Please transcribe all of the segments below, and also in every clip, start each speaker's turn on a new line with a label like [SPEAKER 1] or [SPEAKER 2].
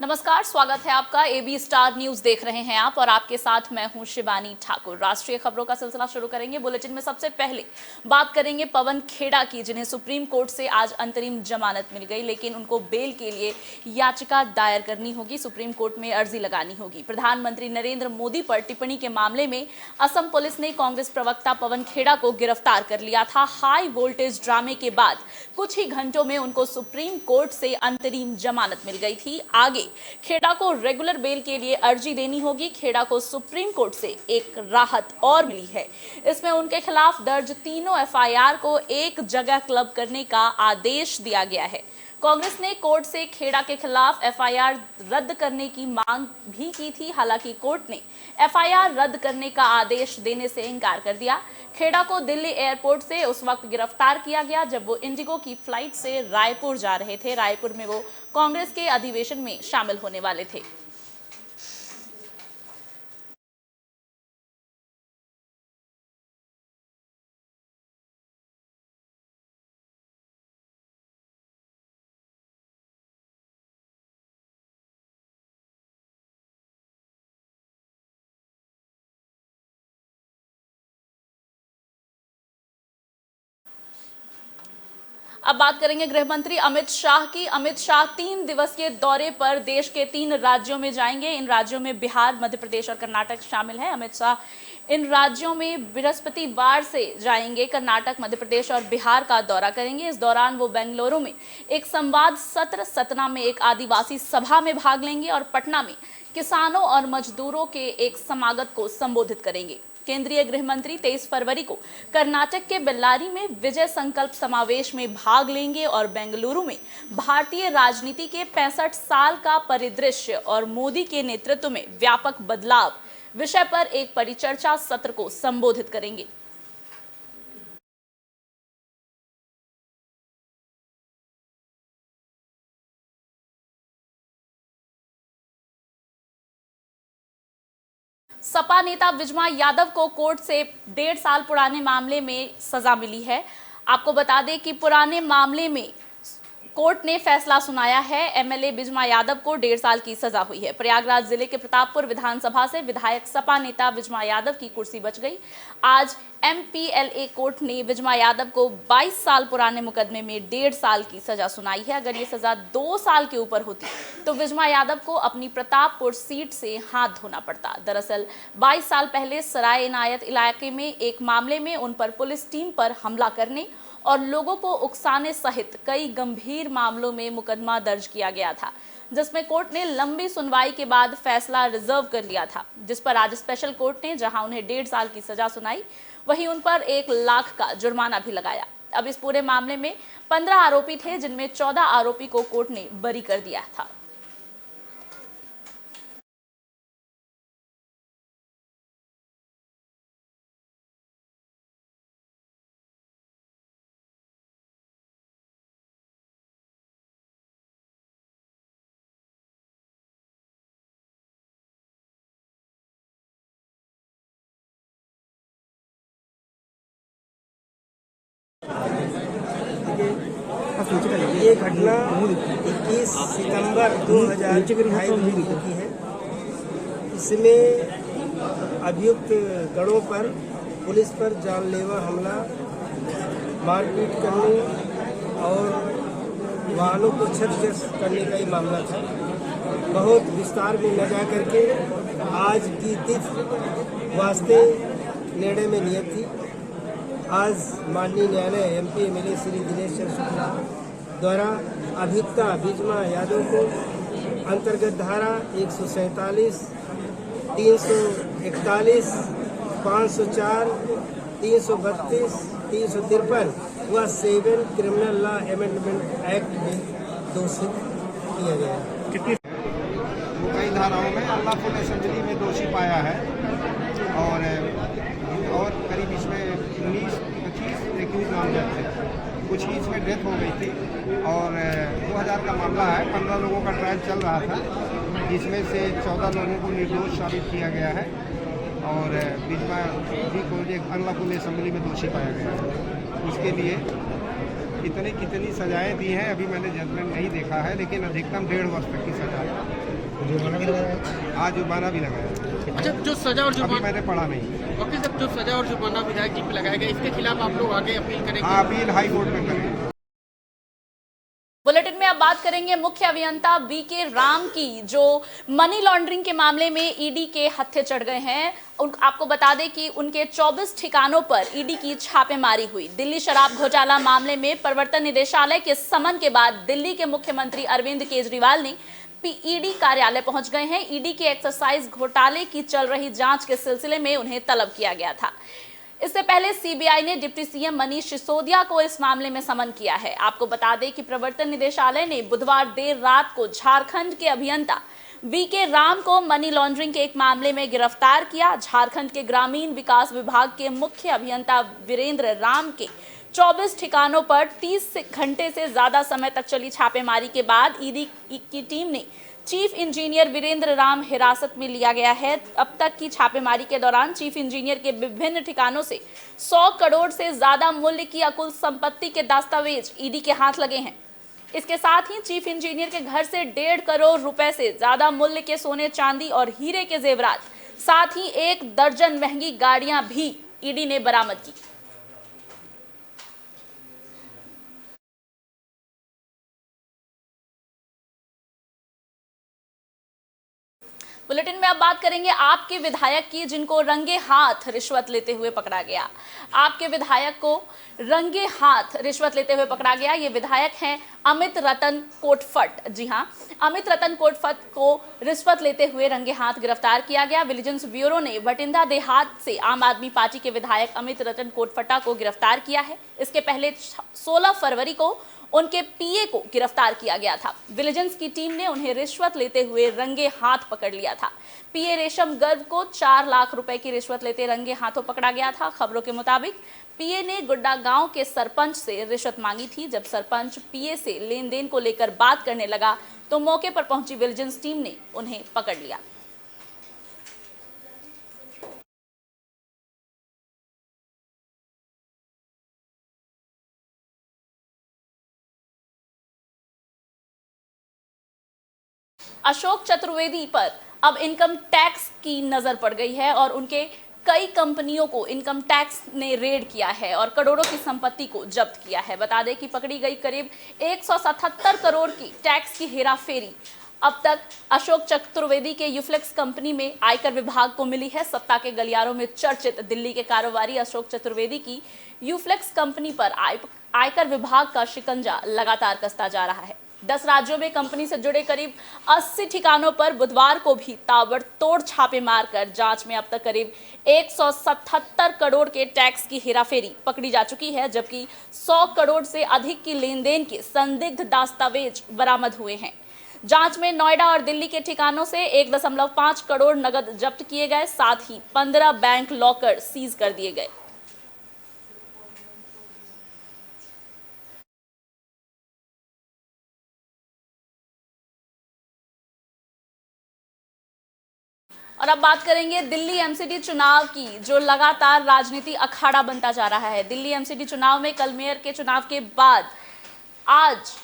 [SPEAKER 1] नमस्कार, स्वागत है आपका। एबी स्टार न्यूज देख रहे हैं आप और आपके साथ मैं हूं शिवानी ठाकुर। राष्ट्रीय खबरों का सिलसिला शुरू करेंगे। बुलेटिन में सबसे पहले बात करेंगे पवन खेड़ा की, जिन्हें सुप्रीम कोर्ट से आज अंतरिम जमानत मिल गई, लेकिन उनको बेल के लिए याचिका दायर करनी होगी, सुप्रीम कोर्ट में अर्जी लगानी होगी। प्रधानमंत्री नरेंद्र मोदी पर टिप्पणी के मामले में असम पुलिस ने कांग्रेस प्रवक्ता पवन खेड़ा को गिरफ्तार कर लिया था। हाई वोल्टेज ड्रामे के बाद कुछ ही घंटों में उनको सुप्रीम कोर्ट से अंतरिम जमानत मिल गई थी। आगे खेड़ा को रेगुलर बेल के लिए अर्जी देनी होगी। खेड़ा को सुप्रीम कोर्ट से एक राहत और मिली है। इसमें उनके खिलाफ दर्ज तीनों एफआईआर को एक जगह क्लब करने का आदेश दिया गया है। कांग्रेस ने कोर्ट से खेड़ा के खिलाफ एफआईआर रद्द करने की मांग भी की थी, हालांकि कोर्ट ने एफआईआर रद्द करने का आदेश देने से इनकार कर दिया। खेड़ा को दिल्ली एयरपोर्ट से उस वक्त गिरफ्तार किया गया जब वो इंडिगो की फ्लाइट से रायपुर जा रहे थे। रायपुर में वो कांग्रेस के अधिवेशन में शामिल होने वाले थे। अब बात करेंगे गृह मंत्री अमित शाह की। अमित शाह 3 दिवसीय दौरे पर देश के 3 राज्यों में जाएंगे। इन राज्यों में बिहार, मध्य प्रदेश और कर्नाटक शामिल है। अमित शाह इन राज्यों में बृहस्पतिवार से जाएंगे। कर्नाटक, मध्य प्रदेश और बिहार का दौरा करेंगे। इस दौरान वो बेंगलुरु में एक संवाद सत्र, सतना में एक आदिवासी सभा में भाग लेंगे और पटना में किसानों और मजदूरों के एक समागम को संबोधित करेंगे। केंद्रीय गृह मंत्री 23 फरवरी को कर्नाटक के बेल्लारी में विजय संकल्प समावेश में भाग लेंगे और बेंगलुरु में भारतीय राजनीति के 65 साल का परिदृश्य और मोदी के नेतृत्व में व्यापक बदलाव विषय पर एक परिचर्चा सत्र को संबोधित करेंगे। सपा नेता विजय यादव को कोर्ट से 1.5 साल पुराने मामले में सजा मिली है। आपको बता दें कि पुराने मामले में कोर्ट ने फैसला सुनाया है। एमएलए विजय यादव को 1.5 साल की सजा हुई है। प्रयागराज जिले के प्रतापपुर विधानसभा से विधायक सपा नेता विजय यादव की कुर्सी बच गई। आज एमपीएलए कोर्ट ने विजय यादव को 22 साल पुराने मुकदमे में 1.5 साल की सजा सुनाई है। अगर ये सजा 2 साल के ऊपर होती तो विजय यादव को अपनी प्रतापपुर सीट से हाथ धोना पड़ता। दरअसल 22 साल पहले सराय इनायत इलाके में एक मामले में उन पर पुलिस टीम पर हमला करने और लोगों को उकसाने सहित कई गंभीर मामलों में मुकदमा दर्ज किया गया था, जिसमें कोर्ट ने लंबी सुनवाई के बाद फैसला रिजर्व कर लिया था, जिस पर आज स्पेशल कोर्ट ने जहां उन्हें 1.5 साल की सजा सुनाई, वहीं उन पर 1 लाख का जुर्माना भी लगाया। अब इस पूरे मामले में 15 आरोपी थे, जिनमें 14 आरोपी को कोर्ट ने बरी कर दिया था।
[SPEAKER 2] ये घटना 21 सितंबर 2022 की है। इसमें अभियुक्त गणों पर पुलिस पर जानलेवा हमला, मारपीट करने और वाहनों को क्षतिग्रस्त करने का ही मामला था। बहुत विस्तार में न जा करके आज की तिथि वास्ते निर्णय में नियत थी। आज माननीय न्यायालय एमपी एमएलए श्री दिनेश चंद्र शुक्ला द्वारा अभियुक्ता विजय यादव को अंतर्गत धारा 147, 341, 504, 332, 353 व 7 क्रिमिनल लॉ अमेंडमेंट एक्ट में दोषी किया गया है।
[SPEAKER 3] कई धाराओं में अनलॉफुल असेंबली में दोषी पाया है और करीब इसमें 19, 25, 21 नामजद थे। कुछ ही इसमें डेथ हो गई थी और 2000 का मामला है। 15 लोगों का ट्रायल चल रहा था, जिसमें से 14 लोगों को निर्दोष साबित किया गया है और विजय जी को एक अनलॉफुल असेंबली में दोषी पाया गया है। उसके लिए कितनी सजाएं दी हैं अभी मैंने जजमेंट नहीं देखा है, लेकिन अधिकतम 1.5 वर्ष तक की सजा है।
[SPEAKER 4] जुर्माना भी लगाया?
[SPEAKER 3] हाँ, जुर्माना भी लगाया।
[SPEAKER 5] अच्छा, जो सजा और
[SPEAKER 3] अभी
[SPEAKER 5] जुर्माना,
[SPEAKER 3] मैंने पढ़ा नहीं।
[SPEAKER 5] वकील साहब, जो सजा और जुर्माना विधायक जी पे लगाया गया, इसके खिलाफ आप लोग आगे अपील करेंगे?
[SPEAKER 3] हाँ, अपील हाई कोर्ट में करेंगे।
[SPEAKER 1] बुलेटिन में अब बात करेंगे मुख्य अभियंता बीके राम की, जो मनी लॉन्ड्रिंग के मामले में ईडी के हत्थे चढ़ गए हैं। आपको बता दें कि उनके 24 ठिकानों पर ईडी की छापेमारी हुई। दिल्ली शराब घोटाला मामले में प्रवर्तन निदेशालय के समन के बाद दिल्ली के मुख्यमंत्री अरविंद केजरीवाल ने ईडी कार्यालय पहुंच गए हैं। ईडी के एक्सरसाइज घोटाले की चल रही जांच के सिलसिले में उन्हें तलब किया गया था। इससे पहले सीबीआई ने डिप्टी सीएम मनीष सिसोदिया को इस मामले में समन किया है। आपको बता दें कि प्रवर्तन निदेशालय ने बुधवार देर रात को झारखंड के अभियंता बीके राम को मनी लॉन्ड्रिंग के एक मामले में गिरफ्तार किया। झारखंड के ग्रामीण विकास विभाग के मुख्य अभियंता वीरेंद्र राम के 24 ठिकानों पर 30 घंटे से ज्यादा समय तक चली छापेमारी के बाद ईडी की टीम ने चीफ इंजीनियर वीरेंद्र राम हिरासत में लिया गया है। अब तक की छापेमारी के दौरान चीफ इंजीनियर के विभिन्न ठिकानों से 100 करोड़ से ज्यादा मूल्य की अकुल संपत्ति के दस्तावेज ईडी के हाथ लगे हैं। इसके साथ ही चीफ इंजीनियर के घर से 1.5 करोड़ रुपए से ज्यादा मूल्य के सोने चांदी और हीरे के जेवरात, साथ ही 1 दर्जन महंगी गाड़ियां भी ईडी ने बरामद की। बुलेटिन में अब बात करेंगे आपके विधायक की, जिनको रंगे हाथ रिश्वत लेते हुए पकड़ा गया। आपके विधायक को रंगे हाथ रिश्वत लेते हुए पकड़ा गया। ये विधायक हैं अमित रतन कोटफट। जी हां, अमित रतन कोटफट को रिश्वत लेते हुए रंगे हाथ गिरफ्तार किया गया। विजिलेंस ब्यूरो ने भटिंडा देहात से आम आदमी पार्टी के विधायक अमित रतन कोटफटा को गिरफ्तार किया है। इसके पहले 16 फरवरी को उनके पीए को गिरफ्तार किया गया था। विजिलेंस की टीम ने उन्हें रिश्वत लेते हुए रंगे हाथ पकड़ लिया था। पीए रेशम गर्ग को 4 लाख रुपए की रिश्वत लेते रंगे हाथों पकड़ा गया था। खबरों के मुताबिक पीए ने गुड्डा गांव के सरपंच से रिश्वत मांगी थी। जब सरपंच पीए से लेन देन को लेकर बात करने लगा तो मौके पर पहुंची विजिलेंस टीम ने उन्हें पकड़ लिया। अशोक चतुर्वेदी पर अब इनकम टैक्स की नजर पड़ गई है और उनके कई कंपनियों को इनकम टैक्स ने रेड किया है और करोड़ों की संपत्ति को जब्त किया है। बता दें कि पकड़ी गई करीब 177 करोड़ की टैक्स की हेराफेरी अब तक अशोक चतुर्वेदी के यूफ्लेक्स कंपनी में आयकर विभाग को मिली है। सत्ता के गलियारों में चर्चित दिल्ली के कारोबारी अशोक चतुर्वेदी की यूफ्लेक्स कंपनी पर आयकर विभाग का शिकंजा लगातार कसता जा रहा है। 10 राज्यों में कंपनी से जुड़े करीब 80 ठिकानों पर बुधवार को भी ताबड़तोड़ छापे मारकर जांच में अब तक करीब 177 करोड़ के टैक्स की हेराफेरी पकड़ी जा चुकी है, जबकि 100 करोड़ से अधिक की लेन देन के संदिग्ध दस्तावेज बरामद हुए हैं। जांच में नोएडा और दिल्ली के ठिकानों से 1.5 करोड़ नगद जब्त किए गए, साथ ही 15 बैंक लॉकर सीज कर दिए गए। और अब बात करेंगे दिल्ली एमसीडी चुनाव की, जो लगातार राजनीति अखाड़ा बनता जा रहा है। दिल्ली एमसीडी चुनाव में कल मेयर के चुनाव के बाद आज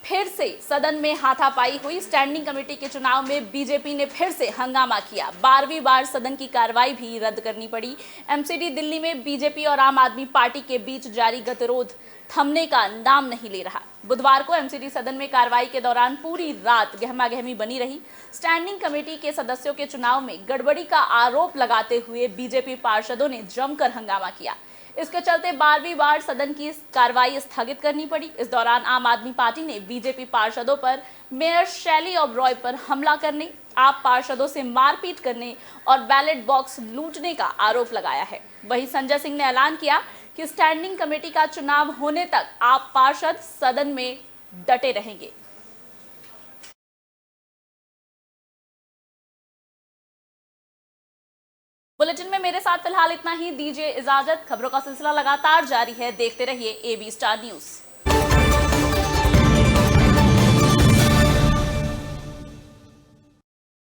[SPEAKER 1] फिर से सदन में हाथापाई हुई। स्टैंडिंग कमेटी के चुनाव में बीजेपी ने फिर से हंगामा किया। 12वीं बार सदन की कार्रवाई भी रद्द करनी पड़ी। एमसीडी दिल्ली में बीजेपी और आम आदमी पार्टी के बीच जारी गतिरोध थमने का नाम नहीं ले रहा। बुधवार को एमसीडी सदन में कार्रवाई के दौरान पूरी रात गहमागहमी बनी रही। स्टैंडिंग कमेटी के सदस्यों के चुनाव में गड़बड़ी का आरोप लगाते हुए बीजेपी पार्षदों ने जमकर हंगामा किया। इसके चलते 12वीं बार सदन की कार्रवाई स्थगित करनी पड़ी। इस दौरान आम आदमी पार्टी ने बीजेपी पार्षदों पर मेयर शैली ओबरॉय पर हमला करने, आप पार्षदों से मारपीट करने और बैलेट बॉक्स लूटने का आरोप लगाया है। वहीं संजय सिंह ने ऐलान किया कि स्टैंडिंग कमेटी का चुनाव होने तक आप पार्षद सदन में डटे रहेंगे। बुलेटिन में मेरे साथ फिलहाल इतना ही। दीजिए इजाजत। खबरों का सिलसिला लगातार जारी है, देखते रहिए AB स्टार न्यूज़।